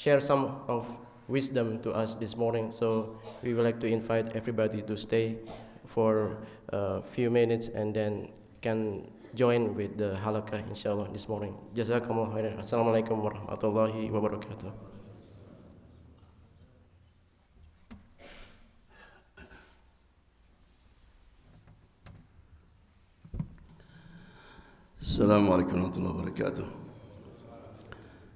share some of wisdom to us this morning. So we would like to invite everybody to stay for a few minutes and then can join with the halaqah inshallah this morning. Jazakumullah khairan. Assalamualaikum warahmatullahi wabarakatuh. Assalamualaikum warahmatullahi wabarakatuh.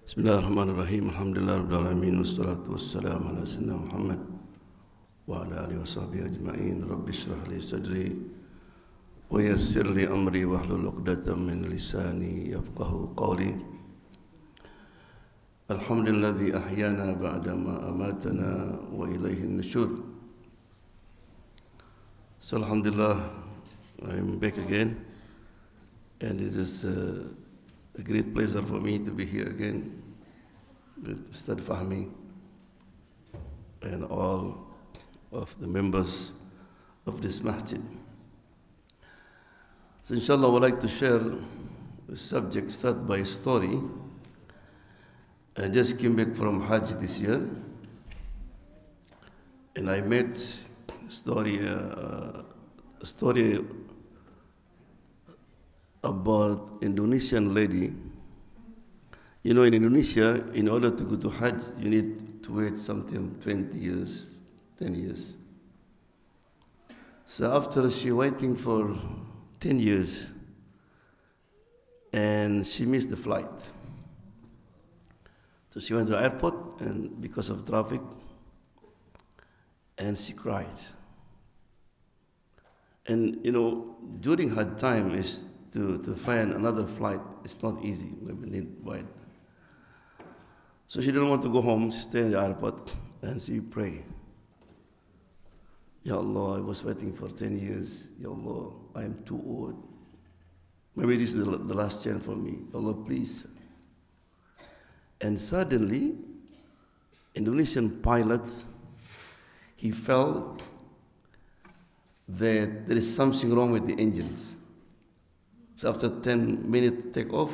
Bismillahirrahmanirrahim. Alhamdulillah rabbil alamin wassalatu wassalamu ala sayyidina Muhammad wa ala alihi wa sahbihi ajma'in. Rabbi shrah li sadri wa yassir li amri wahlul 'uqdatam min lisani yafqahu qawli. Alhamdulilladzi ahyana ba'da ma amatana wa ilayhi an-nushur. So alhamdulillah, I'm back again, and it is a great pleasure for me to be here again with Ustadz Fahmi and all of the members of this masjid. So inshallah, I would like to share a subject start by a story. I just came back from Hajj this year, and I met a story about Indonesian lady. You know, in Indonesia, in order to go to Hajj, you need to wait something 20 years, 10 years. So after she waiting for 10 years, and she missed the flight. So she went to the airport, and because of traffic, and she cried. And you know, during her time is to find another flight, it's not easy. We need wait. So she didn't want to go home. She stayed in the airport and she prayed. Ya Allah, I was waiting for 10 years. Ya Allah, I am too old. Maybe this is the last chance for me. Ya Allah, please. And suddenly, Indonesian pilot, he felt that there is something wrong with the engines. So after 10 minutes takeoff,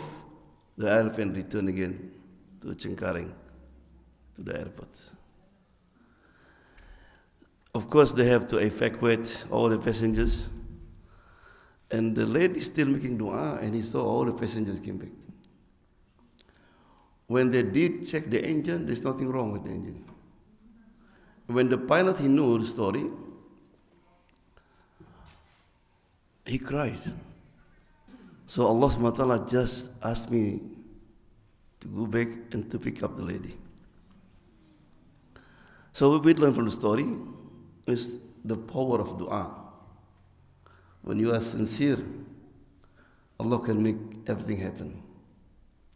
the airplane returned again to Cengkareng, to the airport. Of course, they have to evacuate all the passengers. And the lady still making dua, and he saw all the passengers came back. When they did check the engine, there's nothing wrong with the engine. When the pilot, he knew the story, he cried. So Allah SWT just asked me to go back and to pick up the lady. So what we learn from the story is the power of dua. When you are sincere, Allah can make everything happen.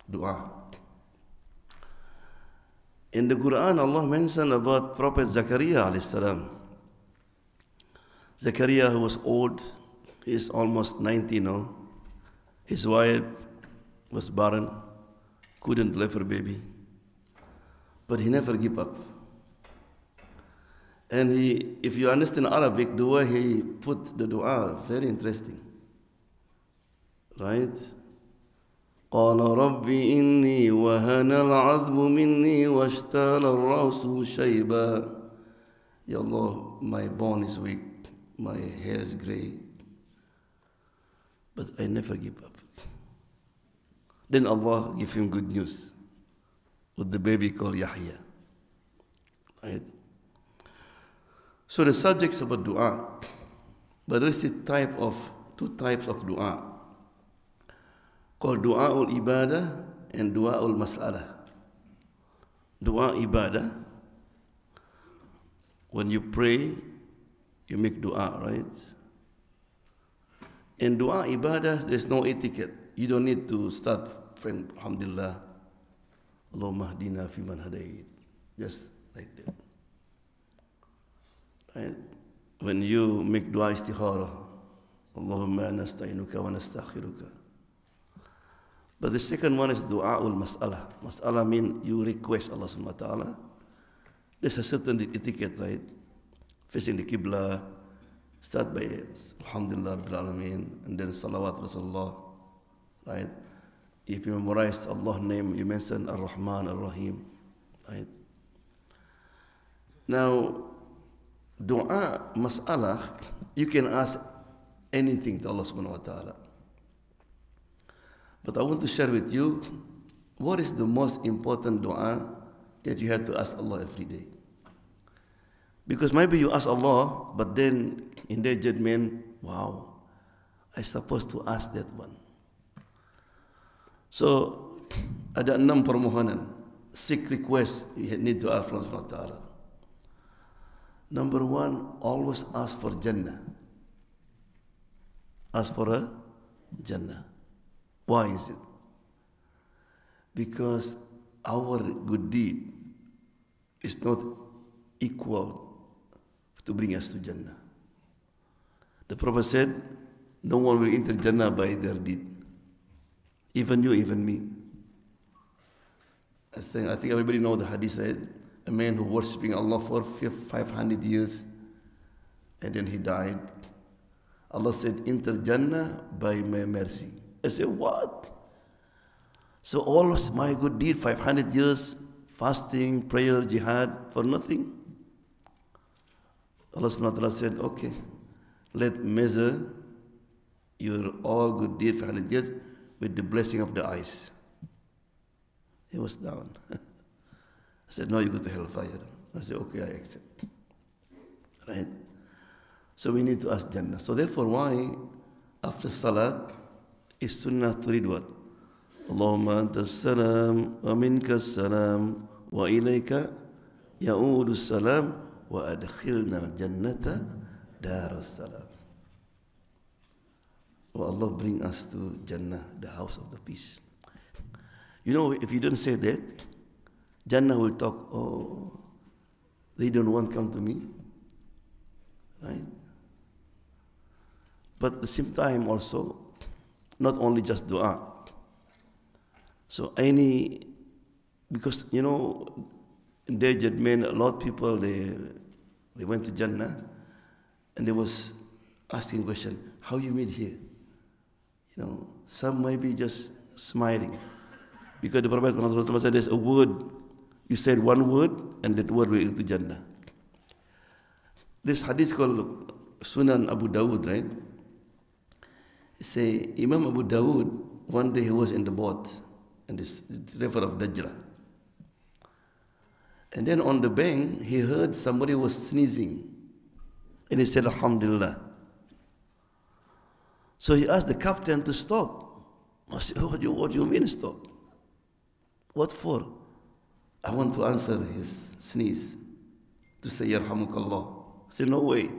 Dua. In the Quran, Allah mentioned about Prophet Zakaria alayhi salam. Zakaria, who was old, he is almost 90 now. His wife was barren, couldn't deliver a baby, but he never gave up. And if you understand Arabic, the way he put the dua, very interesting. Right? قال رب إني وهن العظم مني واشتعل الرأس شيبا. Ya Allah, my bone is weak, my hair is gray, but I never give up. Then Allah give him good news with the baby called Yahya. Right? So the subject's about dua, but there is two types of dua, called dua ul ibadah and dua ul mas'alah. Dua ibadah, when you pray, you make dua, right? In dua ibadah, there's no etiquette. You don't need to start from Alhamdulillah, Allahumma hdina fi man hadait, just like that. Right? When you make dua istikhara, Allahumma nasta'inuka wa nastakhiruka. But the second one is dua ul mas'alah. Mas'alah means you request Allah subhanahu wa ta'ala. There's a certain etiquette, right? Facing the Qibla, start by Alhamdulillah Rabbil Alameen, and then Salawat Rasulullah, right? If you memorize Allah's name, you mention Ar-Rahman, Ar-Rahim, Right? Now, dua, mas'alah, you can ask anything to Allah subhanahu wa ta'ala. But I want to share with you what is the most important dua that you have to ask Allah every day. Because maybe you ask Allah, but then in their judgment, wow, I supposed to ask that one. So, ada 6 permohonan, 6 requests you need to ask from Allah Ta'ala. Number 1, always ask for Jannah. Ask for a Jannah. Why is it? Because our good deed is not equal to bring us to Jannah. The Prophet said, no one will enter Jannah by their deed. Even you, even me. I think everybody knows the hadith said, a man who worshipping Allah for 500 years and then he died. Allah said, enter Jannah by my mercy. I said, what? So all of my good deed, 500 years, fasting, prayer, jihad, for nothing? Allah subhanahu wa ta'ala said, okay, let's measure your all good deed, 500 years, with the blessing of the eyes. He was down. I said, no, you go to hellfire. I said, okay, I accept. Right? So we need to ask Jannah. So therefore, why after Salat is sunnah to read what? Allahumma anta salam wa minka salam wa ilayka ya'udu salam wa adkhilna al-jannata dar salam. Oh Allah, bring us to Jannah, the house of the peace. You know, if you don't say that, Jannah will talk, oh, they don't want to come to me. Right? But at the same time also, not only just dua. So because you know, in their judgment, a lot of people, they went to Jannah and they was asking question, how you made here? You know, some might be just smiling. Because the Prophet Muhammad said there's a word, you said one word and that word will go to Jannah. This hadith called Sunan Abu Dawud, right? Say Imam Abu Dawud, one day he was in the boat in this river of Dajjal. And then on the bank, he heard somebody was sneezing. And he said, Alhamdulillah. So he asked the captain to stop. I said, what do you mean stop? What for? I want to answer his sneeze. To say, Yarhamukallah. I said, no way.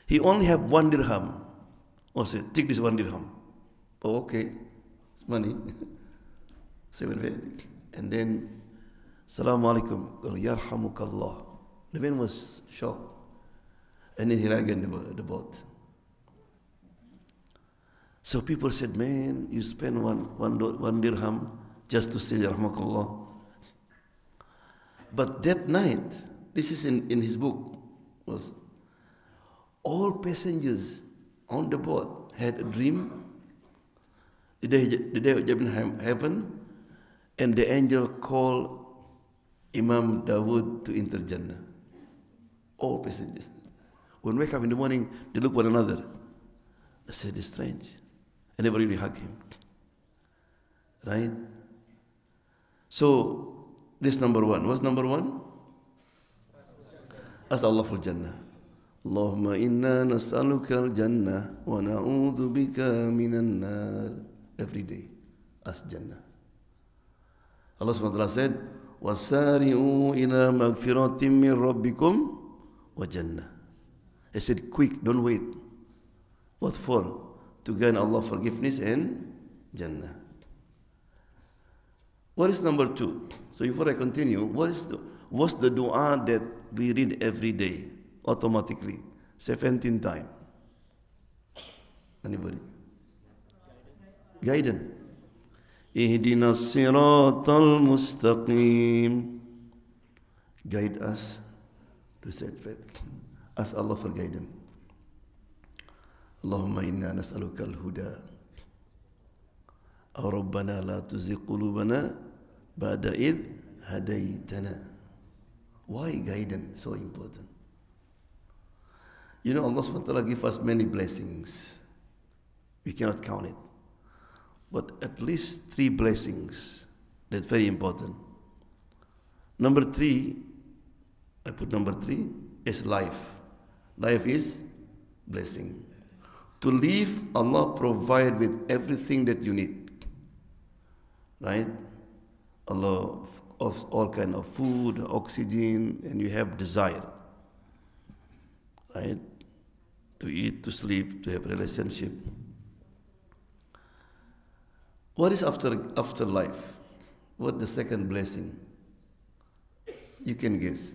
He only have 1 dirham. I said, take this 1 dirham. Oh, okay. It's money. 7 paid. And then, Assalamu alaikum. Yarhamukallah. The man was shocked. And then he ran again the boat. So people said, man, you spend one dirham just to say Yarhamukallah. But that night, this is in his book, was all passengers on the boat had a dream. The day of judgment happened, and the angel called Imam Dawood to enter Jannah. All passengers. When we wake up in the morning, they look one another. They said, it's strange. And everybody hug him. Right? So, this number 1. What's number 1? Ask Allah for Jannah. Allahumma inna nas'aluka al-jannah wa na'udhu bika minan nar. Every day, ask Jannah. Allah subhanahu wa ta'ala said, وَسَارِعُوا إِلَى مَغْفِرَةٍ مِّن رَبِّكُمْ وَجَنَّةٍ. He said, quick, don't wait. What for? To gain Allah forgiveness and Jannah. What is number 2? So before I continue, what's the dua that we read every day automatically? 17 times. Anybody? Guidance. Ihdinas siratal mustaqim. Guide us to that path. Ask Allah for guidance. Allahumma inna nas'aluka al-huda. Aw rabbana la tuzigh qulubana ba'da idh هديتنا. Why guidance so important? You know, Allah SWT gives us many blessings. We cannot count it. But at least 3 blessings that's very important. Number 3, I put number 3, is life. Life is blessing. To live, Allah provide with everything that you need. Right? Allah of all kind of food, oxygen, and you have desire. Right? To eat, to sleep, to have relationship. What is after life? What the second blessing? You can guess.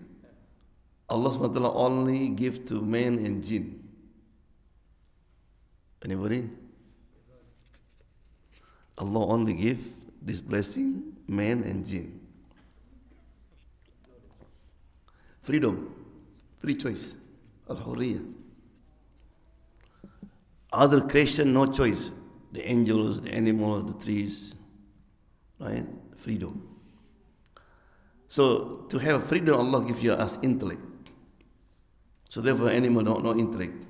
Allah SWT only give to man and jinn. Anybody? Allah only give this blessing, man and jinn. Freedom, free choice, al-hurriya. Other creation, no choice. The angels, the animals, the trees, right? Freedom. So to have freedom, Allah gives you us intellect. So therefore, animal no intellect,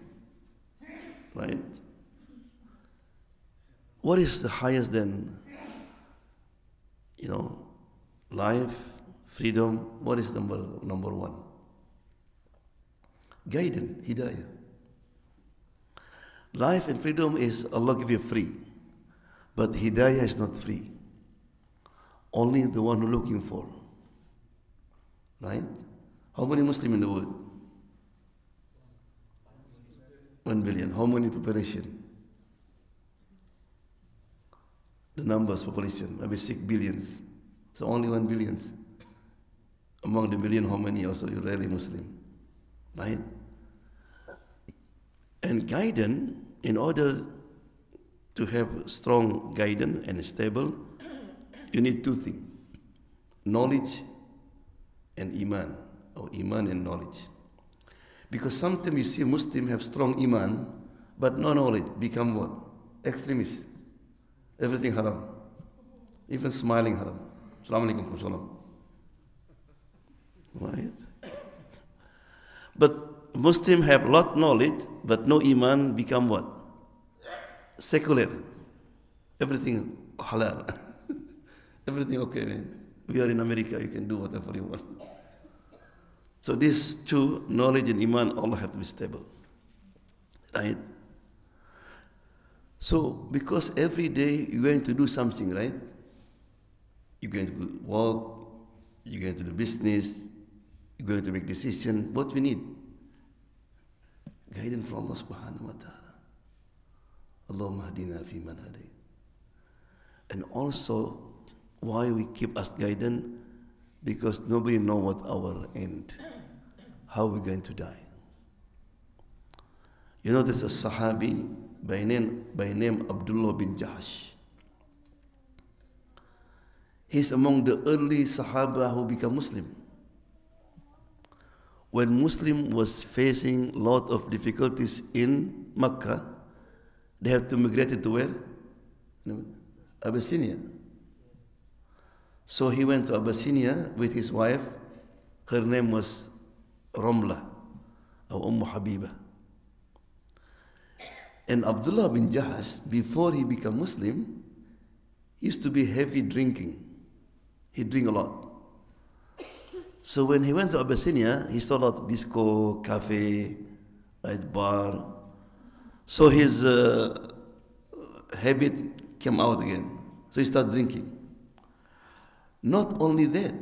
right? What is the highest than, life, freedom? What is number 1? Guidance, hidayah. Life and freedom is Allah give you free, but hidayah is not free. Only the one who looking for. Right? How many Muslims in the world? 1 billion. How many population? The numbers population, maybe 6 billions. So only 1 billion. Among the billion, how many also you really Muslim? Right? And guidance, in order to have strong guidance and stable, you need 2 things. Knowledge and iman, or iman and knowledge. Because sometimes you see Muslims have strong iman, but no knowledge, become what? Extremists. Everything haram. Even smiling haram. Assalamu alaikum, salam. Right? But Muslims have a lot of knowledge, but no iman, become what? Secular. Everything halal. Everything okay, man. We are in America, you can do whatever you want. So these 2, knowledge and iman, all have to be stable. Right? So, because every day you're going to do something, right? You're going to work, you're going to do business, you're going to make decision. What we need? Guidance from Allah subhanahu wa ta'ala. Allahumma hadina fi man hadayt. And also, why we keep us guidance? Because nobody know what our end, how we're going to die. You know, there's a Sahabi by name Abdullah bin Jahash. He's among the early Sahaba who become Muslim. When Muslim was facing a lot of difficulties in Mecca, they have to migrate to where? Abyssinia. So he went to Abyssinia with his wife. Her name was Ramla, or Habiba. And Abdullah bin Jahash, before he became Muslim, used to be heavy drinking. He drink a lot. So when he went to Abyssinia, he saw a lot of disco, cafe, right, bar. So his habit came out again. So he started drinking. Not only that,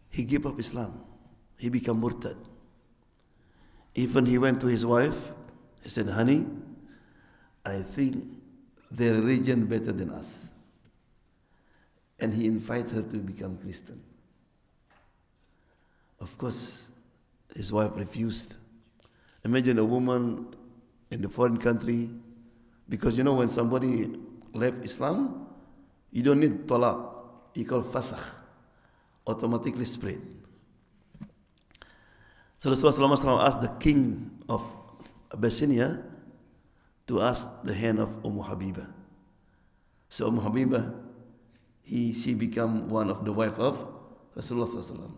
he gave up Islam. He became murtad. Even he went to his wife, he said, honey, I think their religion better than us. And he invited her to become Christian. Of course, his wife refused. Imagine a woman in the foreign country, because when somebody left Islam, you don't need talaq. You call fasakh. Automatically spread. So Rasulullah SAW asked the king of Abyssinia to ask the hand of Habiba. So Habiba, she became one of the wife of Rasulullah SAW.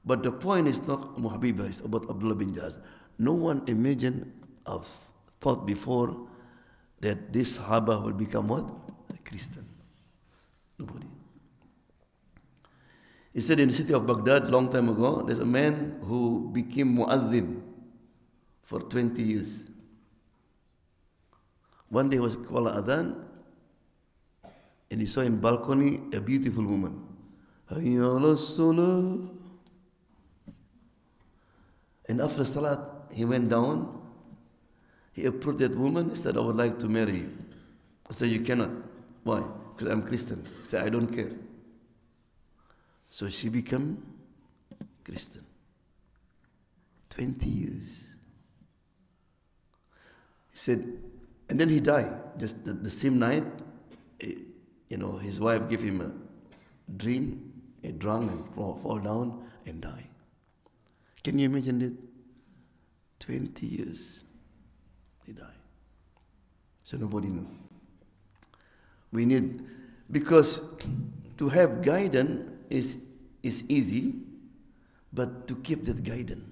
But the point is not Habiba, it's about Abdullah bin Jaz. No one imagined or thought before that this Sahaba will become what? A Christian. Nobody. He said in the city of Baghdad, long time ago, there's a man who became mu'adhin for 20 years. One day he was called adhan, and he saw in balcony a beautiful woman. Hayya ala salah. And after salat, he went down. He approached that woman. He said, I would like to marry you. I said, you cannot. Why? Because I'm Christian. He said, I don't care. So she became Christian. 20 years. He said, and then he died. Just the same night, his wife gave him a dream. He drunk and fall down and die. Can you imagine it? 20 years. He died. So nobody knew. We need, because to have guidance is easy, but to keep that guidance,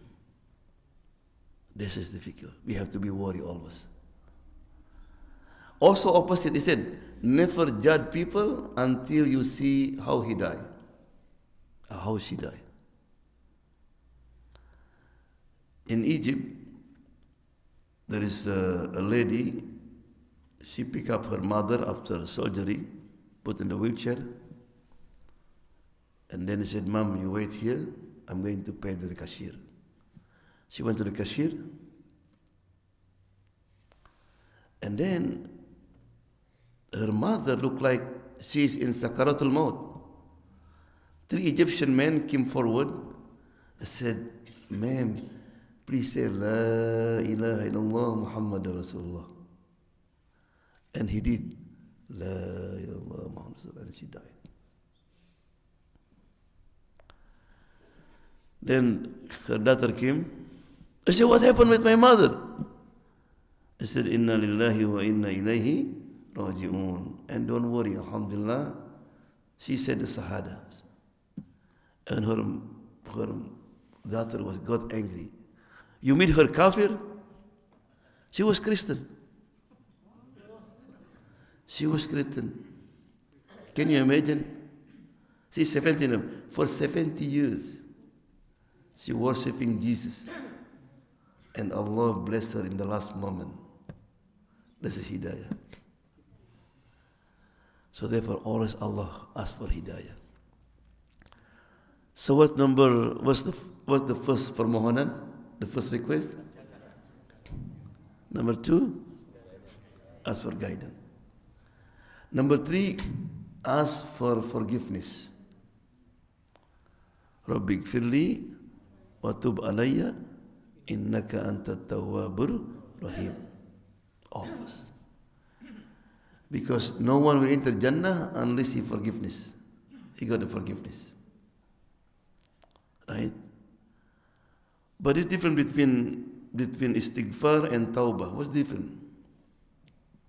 this is difficult. We have to be worried always. Also opposite, he said, never judge people until you see how he died, or how she died. In Egypt, there is a lady, she picked up her mother after surgery, put in the wheelchair, and then he said, Mom, you wait here, I'm going to pay the cashier. She went to the cashier, and then her mother looked like she's in Sakaratul Maut. 3 Egyptian men came forward and said, Ma'am, please say, La ilaha illallah Muhammad Rasulullah. And he did. La ilaha illallah Muhammad Rasulullah. And she died. Then her daughter came. I said, what happened with my mother? I said, Inna lillahi wa inna ilayhi raji'un. And don't worry, alhamdulillah, she said the Shahada. And her daughter got angry. You meet her kafir? She was Christian. She was Christian. Can you imagine? She's 17. For 70 years, she worshipping Jesus. And Allah blessed her in the last moment. This is Hidayah. So therefore, always Allah ask for Hidayah. So what's the first permohonan? The first request? Number 2, ask for guidance. Number 3, ask for forgiveness. Rabbi gfirli wa tub alayya innaka anta tawwabur rahim. Always. Because no one will enter Jannah unless he forgiveness. He got the forgiveness. Right? But it's different between istighfar and taubah. What's different?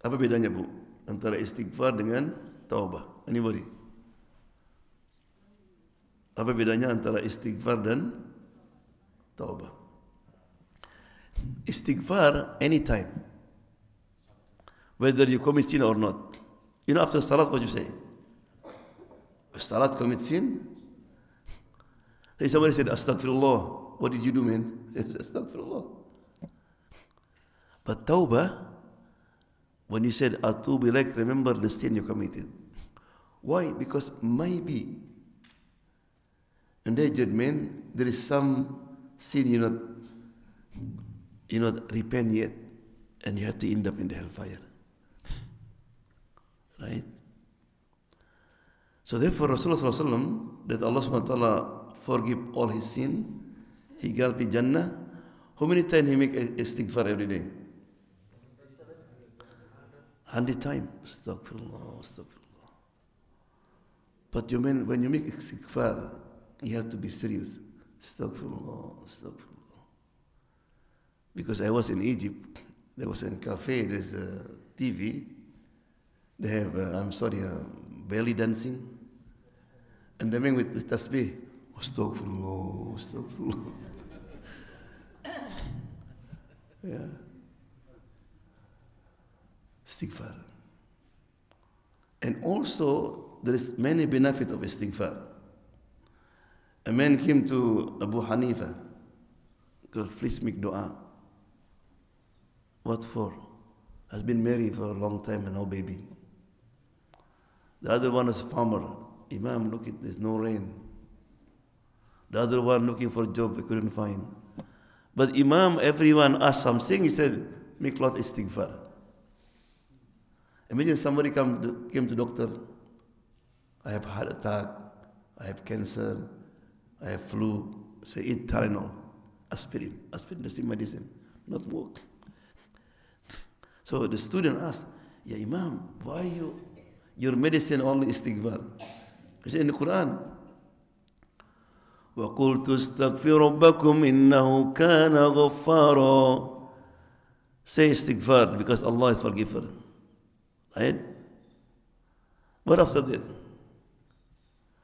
Apa bedanya, Bu? Antara istighfar dengan taubah. Anybody? Apa bedanya antara istighfar dan taubah? Istighfar anytime. Whether you commit sin or not. You know, after salat, what you say? Salat, commit sin? Hey, somebody said, Astaghfirullah. What did you do, man? Astaghfirullah. But tawbah, when you said atubu ilaik, remember the sin you committed. Why? Because maybe in that judgment there is some sin you not repent yet, and you have to end up in the hellfire. Right? So therefore Rasulullah SAW, that Allah SWT forgive all his sin, he guaranteed Jannah. How many times he make istighfar every day? 100 times. Astaghfirullah, astaghfirullah. But when you make istighfar, you have to be serious. Astaghfirullah, astaghfirullah. Because I was in Egypt, there was a cafe, there's a TV. They have, belly dancing, and the man with tasbih, astaghfirullah, astaghfirullah. Yeah. Istighfar. And also, there is many benefit of istighfar. A man came to Abu Hanifa, God, please make dua. What for? Has been married for a long time and no baby. The other one is farmer. Imam, look, there's no rain. The other one looking for a job, he couldn't find. But Imam, everyone asked something, he said, make lot istighfar. Imagine somebody came to doctor, I have heart attack, I have cancer, I have flu. Say, eat Tylenol, aspirin. Aspirin, that's the medicine, not work. So the student asked, Ya Imam, why your medicine only istighfar? He said in the Quran, وَقُلْتُ اسْتَغْفِرُ رَبَّكُمْ إِنَّهُ كَانَ غَفَّارًا. Say istighfar because Allah is forgiver. Right? What after that?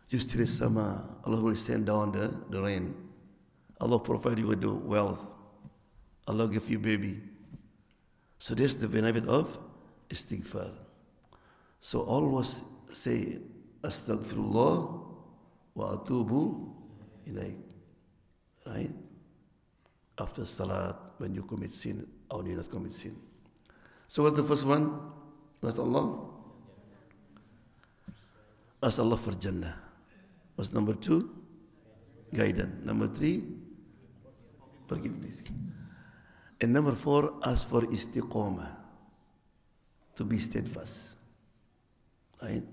Yustiri sama, Allah will send down the rain. Allah provide you with the wealth. Allah give you baby. So that's the benefit of istighfar. So always say astaghfirullah wa atubu ilayk. Right? After salat, when you commit sin or you not commit sin. So what's the first one? What's Allah? Ask Allah for Jannah. What's number 2? Guidance. Number 3? Forgiveness. And number 4, ask for istiqamah, to be steadfast. Right?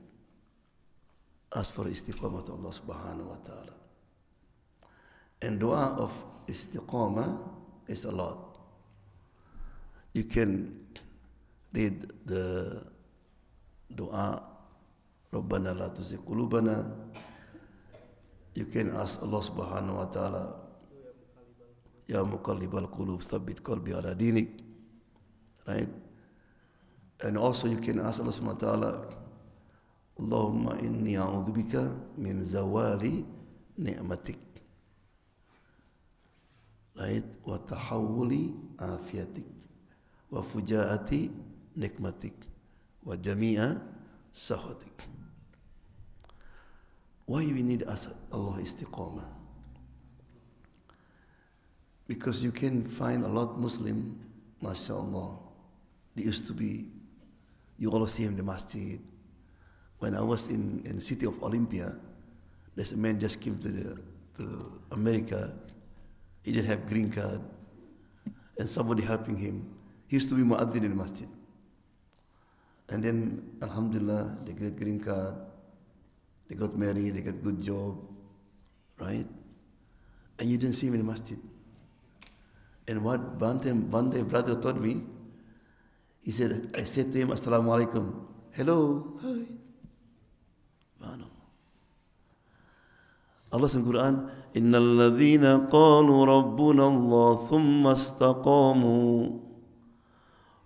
Ask for istiqamah to Allah subhanahu wa ta'ala. And dua of istiqamah is a lot. You can read the dua, Rabbana la tuzigh qulubana. You can ask Allah subhanahu wa ta'ala, Ya muqallibal qulub, thabbit qalbi ala dinik. Right? And also you can ask Allah subhanahu wa ta'ala, Allahumma inni a'udhu bika min zawali ni'matik. Right? Wa tahawuli afiatik. Wa fujaati nikmatik. Wa jami'a sahatik. Why we need ask Allah istiqamah? Because you can find a lot Muslim, mashallah. They used to be, you always see him in the masjid. When I was in city of Olympia, there's a man just came to America. He didn't have green card, and somebody helping him. He used to be muaddin in the masjid. And then, alhamdulillah, they get green card, they got married, they got good job, right? And you didn't see him in the masjid. And what one day brother told me, he said, I said to him, Assalamu alaikum. Hello, hi. Allah says in the Quran, إِنَّ الَّذِينَ قَالُوا رَبُّنَا اللَّهُ ثُمَّ اسْتَقَامُوا.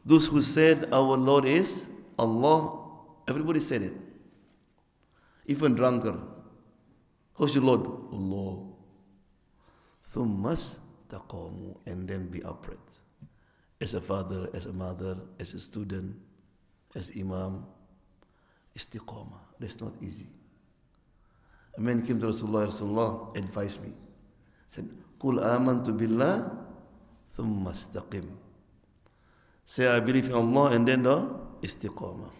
Those who said our Lord is Allah, everybody said it. Even drunkard. Who's your Lord? Allah. ثُمَّ اسْتَقَامُوا. And then be upright. As a father, as a mother, as a student, as imam. Istiqamah. That's not easy. A man came to Rasulullah, advised me. Said, Qul amantu billah, thumma istaqim. Say, I believe in Allah, and then the istiqamah.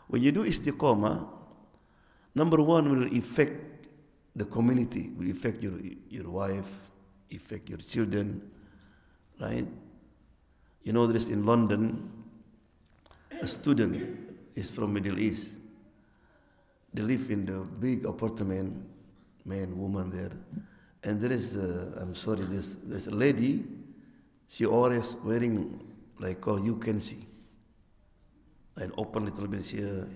When you do istiqamah, number one will affect the community, will affect your wife, affect your children, right? You know, there is in London, a student is from Middle East. They live in the big apartment, man, woman there. And there is, there's a lady, she always wearing, like all you can see. And open little bit here.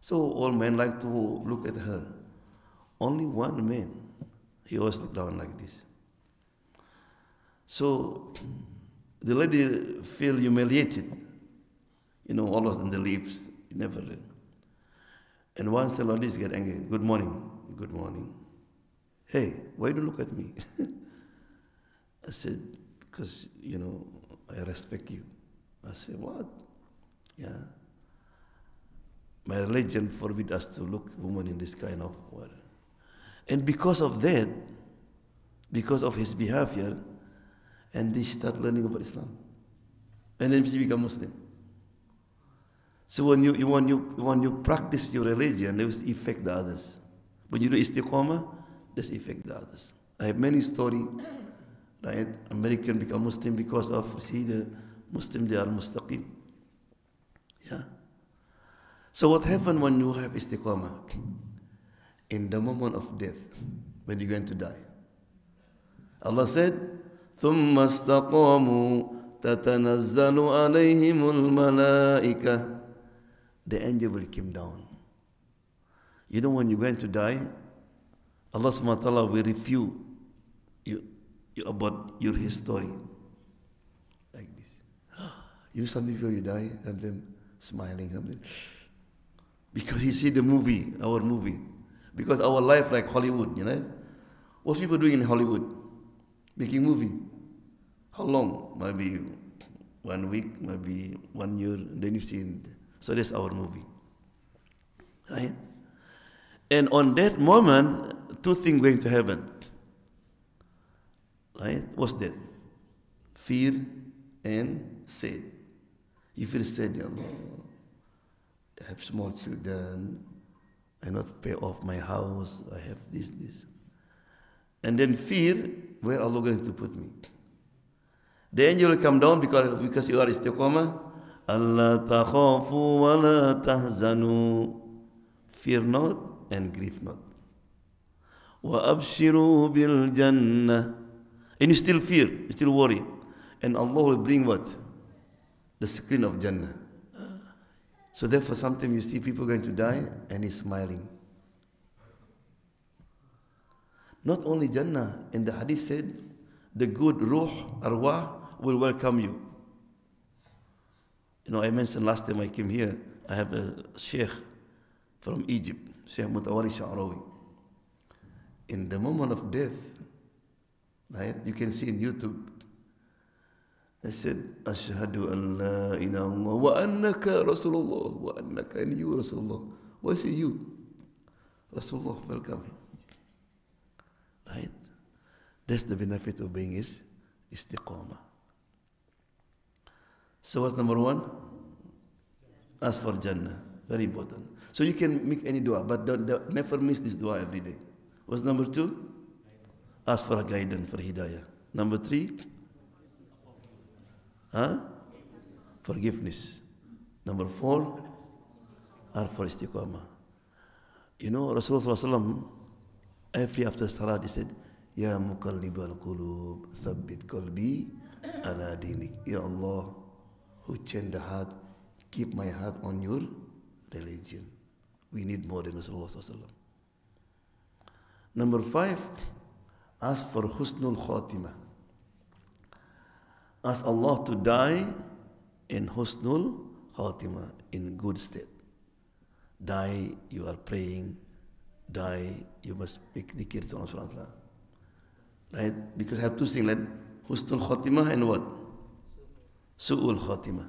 So all men like to look at her. Only one man, he always look down like this. So the lady feel humiliated. You know, always in the lips, never. And once the ladies get angry, good morning, good morning. Hey, why don't you look at me? I said, because, I respect you. I said, what? Yeah. My religion forbids us to look woman in this kind of way. And because of that, because of his behavior, and they start learning about Islam. And then she become Muslim. So when you practice your religion, it will affect the others. When you do istiqamah, this affect the others. I have many stories, right? American become Muslim because of, see, the Muslim, they are mustaqim. Yeah. So what happened when you have istiqamah? In the moment of death, when you're going to die. Allah said, ثُمَّ اسْتَقَامُوا تَتَنَزَّلُ عَلَيْهِمُ الْمَلَائِكَةِ. The angel will come down. You know when you're going to die, Allah subhanahu wa ta'ala will review you about your history. Like this. You know something before you die, something smiling, something. Because he see the movie, our movie. Because our life like Hollywood, What people doing in Hollywood? Making movie. How long? Maybe 1 week, maybe 1 year, then you see it. So that's our movie. Right? And on that moment, two things going to happen. Right? What's that? Fear and sad. You feel sad, I have small children, I not pay off my house, I have this. And then fear, where Allah going to put me? The angel will come down because you are istiqamah. Allah takhafu wa la tahzanu. Fear not and grieve not. Wa abshiru bil jannah. And you still fear, you still worry. And Allah will bring what? The screen of Jannah. So therefore sometimes you see people going to die and he's smiling. Not only Jannah, in the hadith said, the good ruh, arwah, will welcome you. I mentioned last time I came here, I have a sheikh from Egypt, Sheikh Mutawali Sha'rawi. In the moment of death, right, you can see in YouTube, I said, Ashhadu an la ilaha illallah wa annaka Rasulullah wa annaka, and you Rasulullah. Why say you? Rasulullah, welcome him. Right? That's the benefit of being istiqamah. So what's number one? Ask for Jannah. Very important. So you can make any dua, but never miss this dua every day. What's number two? Ask for guidance, for hidayah. Number three? Forgiveness. Number four? Ask for istiqamah. Rasulullah SAW, every after salat, he said, Ya muqallibal qulub, thabbit qalbi ala dinik. Ya Allah, who change the heart, keep my heart on your religion. We need more than Rasulullah SAW. Number five, ask for husnul khatimah. Ask Allah to die in husnul khatimah, in good state. Die, you are praying. Die, you must make dhikr to Allah. Right? Because I have two things, like husnul khatimah and what? Su'ul khatimah.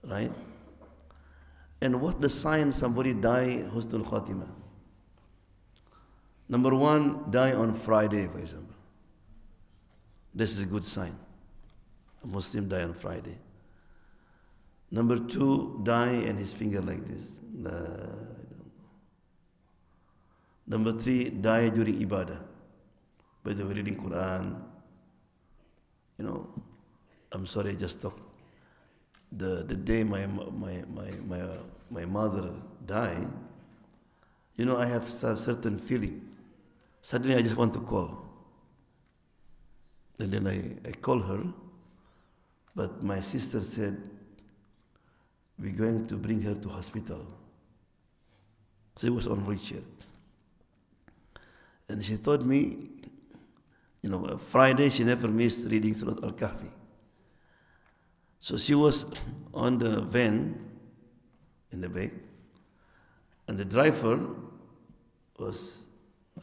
Right? And what the sign somebody die husnul khatimah? Number one, die on Friday, for example. This is a good sign. A Muslim die on Friday. Number two, die and his finger like this. Number three, die during ibadah. By the way, reading Quran. I'm sorry, I just talked. The day my mother died, I have a certain feeling. Suddenly I just want to call. And then I call her, but my sister said, we're going to bring her to hospital. She was on wheelchair. And she told me, Friday she never missed reading Surah Al-Kahfi. So she was on the van in the back, And the driver was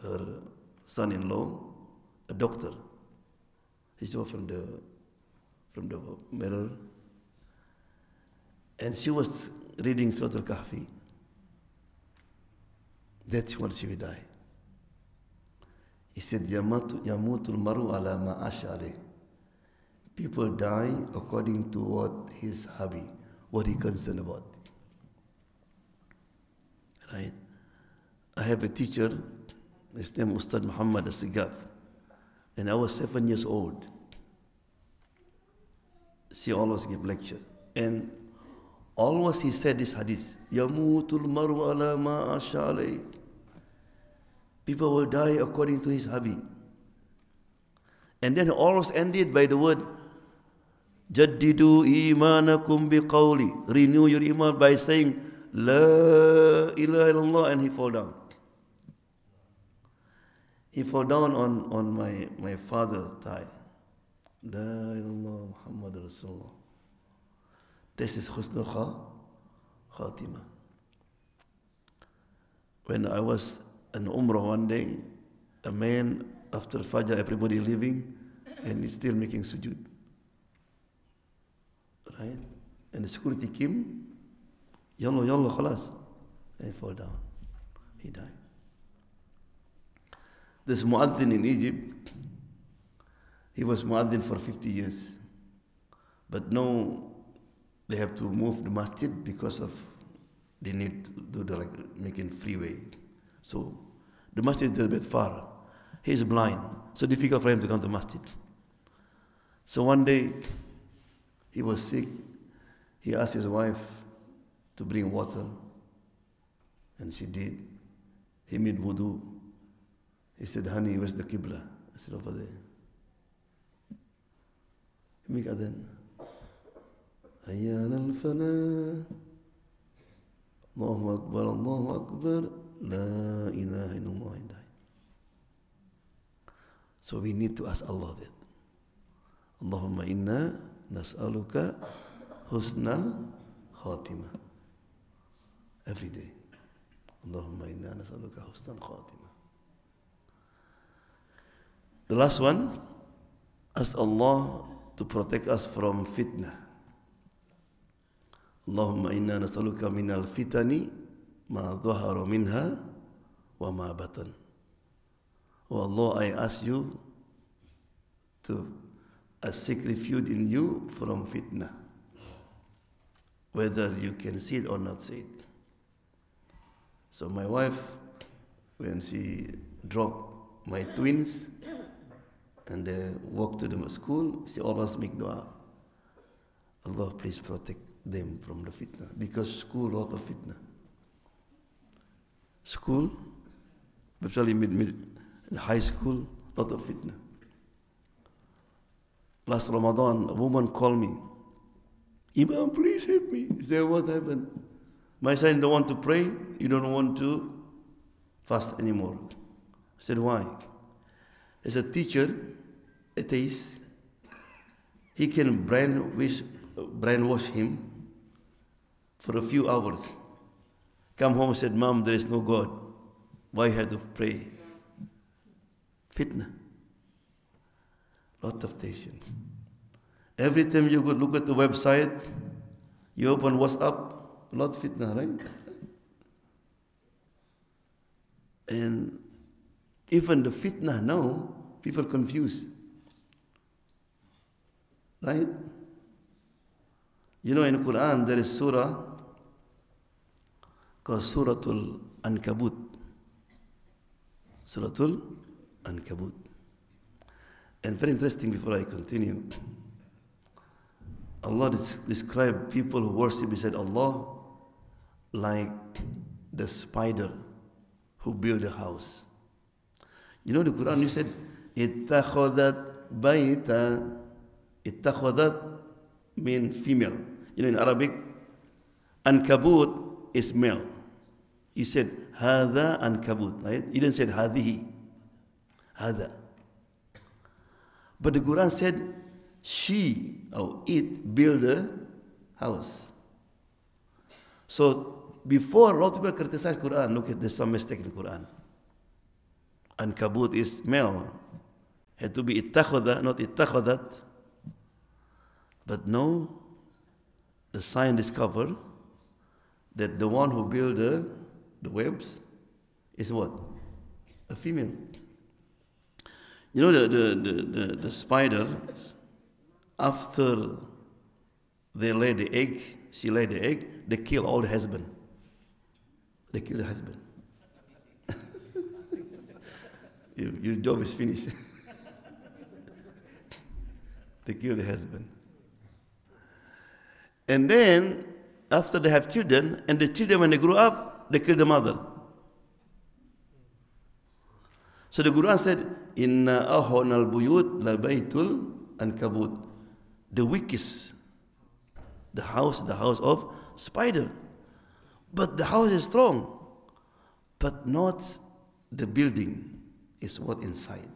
her son-in-law, a doctor. He saw from the mirror. And she was reading Surah Al-Kahfi. That's when she will die. He said, Yamutul maru ala ma'asha alayh. People die according to what his hobby, what he concerned about. Right? I have a teacher, his name Ustadz Mohamad Joban, and I was 7 years old. She always gave lecture. And always he said this hadith, Yamutul maru ala ma'asha alayh. People will die according to his hobby. And then he always ended by the word, Jaddidu imanakum biqawli. Renew your iman by saying, La ilaha illallah, and he fall down. He fall down on my father's thigh. La ilallah Muhammad Rasulullah. This is Husnul Khatimah. When I was in Umrah one day, a man, after Fajr, everybody leaving, and he's still making sujood. Right? And the security came, Yallah, yallah, khalas. And he fell down. He died. This Muaddin in Egypt, he was Muaddin for 50 years. But now they have to move the masjid because of they need to do the making freeway. So the masjid is a bit far. He's blind, so difficult for him to come to masjid. So one day he was sick. He asked his wife to bring water, and she did. He made wudu. He said, honey, where's the Qibla? I said, over there. He make adhan. Hayyan al-falah. Allahu Akbar, Allahu Akbar. La ilaha illallah. So we need to ask Allah that. Allahumma inna nas'aluka husnal khatimah. Every day. Allahumma inna nas'aluka husnal khatimah. The last one, ask Allah to protect us from fitnah. Allahumma inna nas'aluka minal fitani ma dhahara minha wa ma batan. Oh Allah, I ask you to seek refuge in you from fitnah, whether you can see it or not see it. So my wife, when she dropped my twins and they walked to the school, she always make dua. Allah, please protect them from the fitnah, because school, lot of fitnah. School, especially in high school, lot of fitnah. Last Ramadan, a woman called me, Imam, please help me. He said, what happened? My son don't want to pray, you don't want to fast anymore. I said, why? As a teacher, atheist, he can brainwash him for a few hours. Come home and said, Mom, there is no God. Why you have to pray? Fitnah. Lot of temptation. Every time you go look at the website, you open WhatsApp, lot of fitnah, right? And even the fitnah now, people confuse. Right? You know, in the Quran, there is surah called Suratul Ankabut. Suratul Ankabut. And very interesting, before I continue, Allah described people who worship beside Allah like the spider who built a house. You know, the Quran, you said, Ittakhadat bayta. Ittakhadat means female. You know, in Arabic, Ankabut is male. You said, Hada Ankabut, right? You didn't say Hadihi. Hada. But the Quran said, she or it built a house. So before, a lot of people criticize Quran. Look at, there's some mistake in Quran. Ankabut is male. Had to be ittakhada, not ittakhadat. But no, the science discovered that the one who built the webs is what? A female. You know the spider, after they lay the egg, she laid the egg, they kill all the husband. They kill the husband. Your job is finished. They kill the husband. And then, after they have children, and the children, when they grow up, they kill the mother. So the Quran said, Inna ahwana al-buyut la baytul ankabut. The weakest, the house of spider. But the house is strong, but not the building. Is what inside.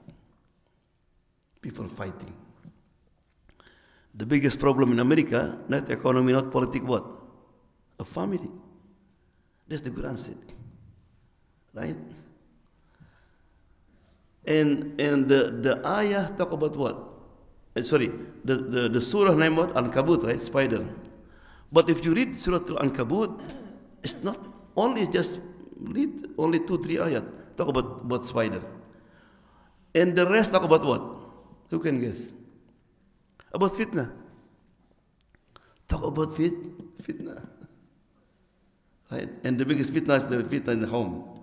People fighting. The biggest problem in America, not economy, not politics, what? A family. That's the Quran said. Right? And the ayah talk about what? Sorry, the surah name what? Al-Ankabut, right? Spider. But if you read Surah Al-Ankabut, it's not only just read only 2-3 ayat. Talk about spider. And the rest talk about what? Who can guess? About fitna. Talk about fitna. Right? And the biggest fitna is the fitna in the home.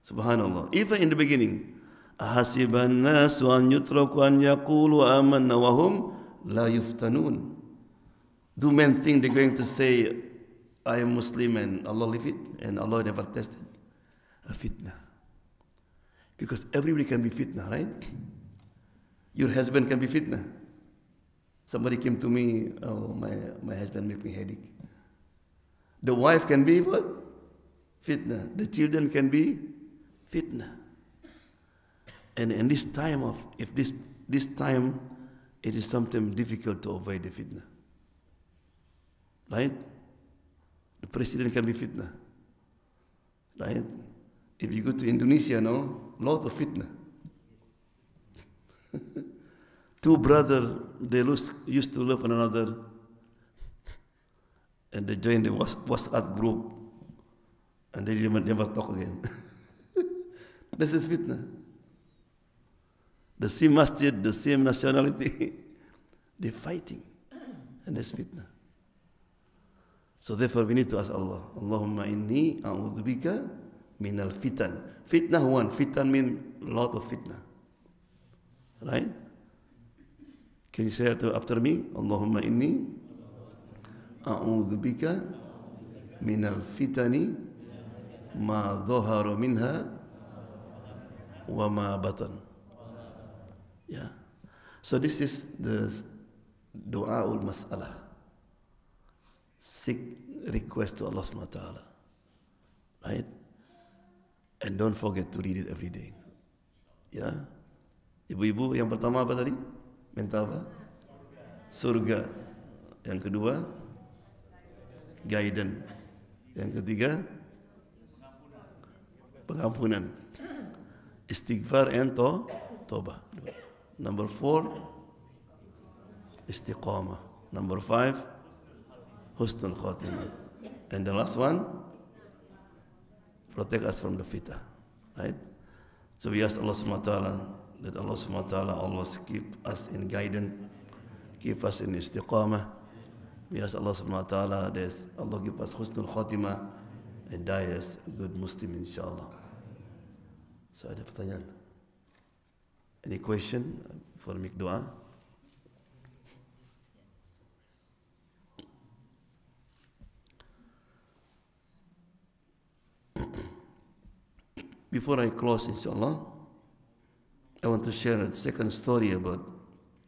Subhanallah. Even in the beginning. أَحَسِبَ النَّاسُ أَنْ يُتْرَكُوا أَنْ يَقُولُوا آمَنَّا وَهُمْ لَا يُفْتَنُونَ. Do men think they're going to say, I am Muslim and Allah leave it? And Allah never tested? A fitna. Because everybody can be fitna, right? Your husband can be fitna. Somebody came to me, oh, my husband make me headache. The wife can be what? Fitna. The children can be fitna. And in this time this time, it is sometimes difficult to avoid the fitna. Right? The president can be fitna. Right? If you go to Indonesia now, lot of fitna. Two brothers, they used to love one another, and they joined the WhatsApp group, and they never talk again. This is fitna. The same masjid, the same nationality, they're fighting, and that's fitna. So therefore we need to ask Allah, Allahumma inni a'udhu bika minal fitan. Fitnah one. Fitan means a lot of fitnah. Right? Can you say it after me? Allahumma inni a'udhu bika minal fitani ma dhahara minha wa ma batan. Yeah. So this is the du'a'ul mas'alah. Seek request to Allah subhanahu wa ta'ala. Right? And don't forget to read it every day. Ya. Ibu-ibu, yang pertama apa tadi? Minta apa? Surga. Yang kedua, guidance. Yang ketiga, pengampunan. Istighfar and taubat. Number 4, istiqamah. Number 5, husnul khatimah. And the last one, protect us from the fitnah. Right? So we ask Allah subhanahu wa ta'ala that Allah subhanahu wa ta'ala always keep us in guidance, keep us in istiqamah. We ask Allah subhanahu wa ta'ala that Allah give us husnul khatimah and die as a good Muslim insyaAllah. So ada pertanyaan? Any question for make dua? Before I close, inshallah, I want to share a second story about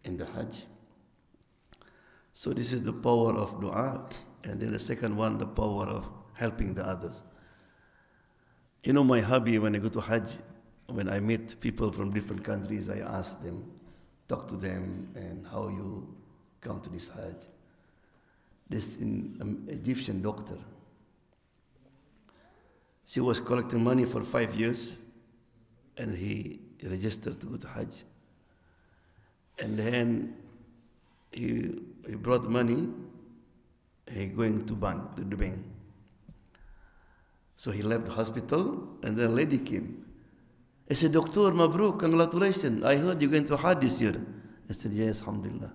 in the Hajj. So this is the power of dua, and then the second one, the power of helping the others. You know, my hobby when I go to Hajj, when I meet people from different countries, I ask them, talk to them, and how you come to this Hajj. This Egyptian doctor, She was collecting money for 5 years, and he registered to go to Hajj. And then he brought money, he going to the bank. So he left the hospital, and then a lady came. I said, Doctor, Mabruk, congratulations. I heard you're going to Hajj this year. I said, yes, alhamdulillah.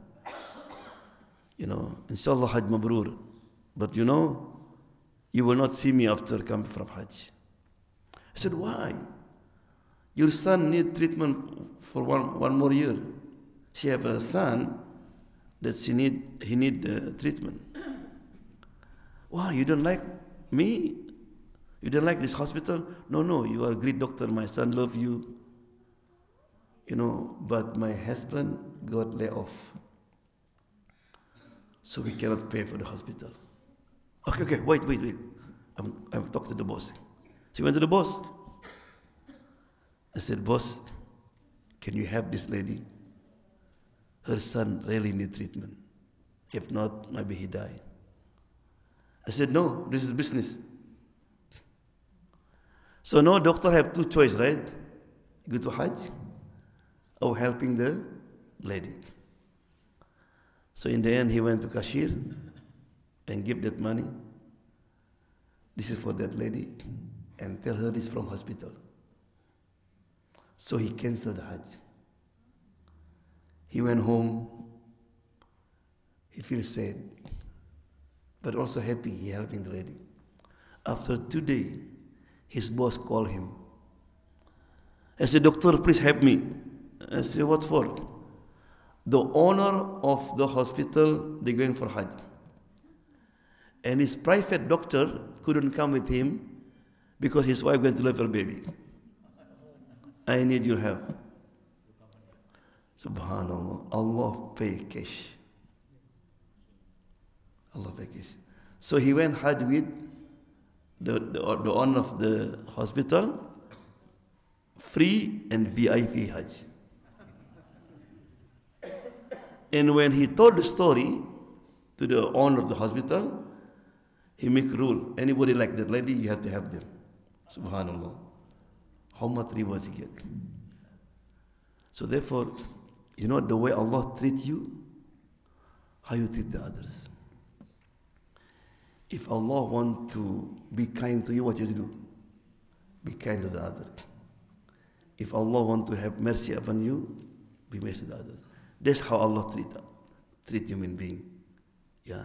Inshallah Hajj Mabrur. But you will not see me after coming from Hajj. I said, why? Your son need treatment for one more year. She have a son that he need treatment. Why? You don't like me? You don't like this hospital? No, you are a great doctor. My son love you. But my husband got laid off. So we cannot pay for the hospital. Okay, wait. I'll talk to the boss. She went to the boss. I said, boss, can you help this lady? Her son really need treatment. If not, maybe he die. I said, no, this is business. So now doctor have two choices, right? Go to Hajj or helping the lady. So in the end, he went to cashier and give that money. This is for that lady, and tell her this from hospital. So he canceled the Hajj. He went home. He feels sad, but also happy he helping the lady. After 2 days, his boss called him. I said, Doctor, please help me. I said, what for? The owner of the hospital, they're going for Hajj. And his private doctor couldn't come with him because his wife going to deliver a baby. I need your help. Subhanallah, Allah pay cash. Allah pay cash. So he went Hajj with the owner of the hospital, free and VIP Hajj. And when he told the story to the owner of the hospital, he make rule. Anybody like that lady, you have to help them. Subhanallah. How much rewards he get? So therefore, the way Allah treat you, how you treat the others. If Allah want to be kind to you, what you do? Be kind to the other. If Allah want to have mercy upon you, be mercy to the others. That's how Allah treat human being. Yeah.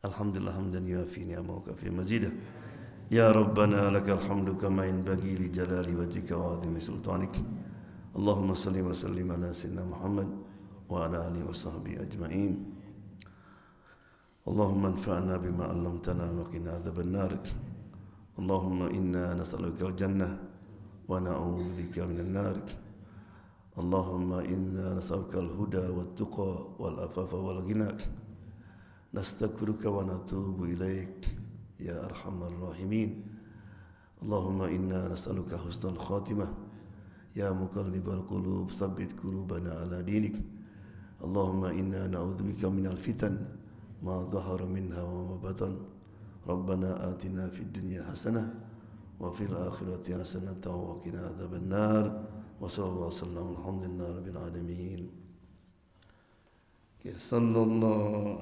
Alhamdulillah hamdan yuafi ni'amahu fi mazidah. Ya Rabbana lakal hamdu kama yanbaghi li jalali wajhika wa 'azimi sultanik. Allahumma salli wa sallim ala sayyidina Muhammad wa ala alihi wa sahbihi ajma'in. Allahumma anfa'na bima 'allamtana wa qina adhaban nar. Allahumma inna nas'aluka al-jannah wa na'udzu bika minan nar. Allahumma inna nas'aluka al-huda wat-tuqa wal-afafa wal-ghina. Nastaghfiruka wa natubu ilaik ya arhamar rahimin. Allahumma inna nas'aluka husnal khatimah ya muqallibal qulub tsabbit qulubana ala dinik. Allahumma inna na'udzubika minal fitan ma dhahara minha wa ma batan. Rabbana atina fid dunya hasanah wa fil akhirati hasanatan wa qina adzaban nar. Wa sallallahu wasallam alhamdulillahi rabbil alamin. Sallallahu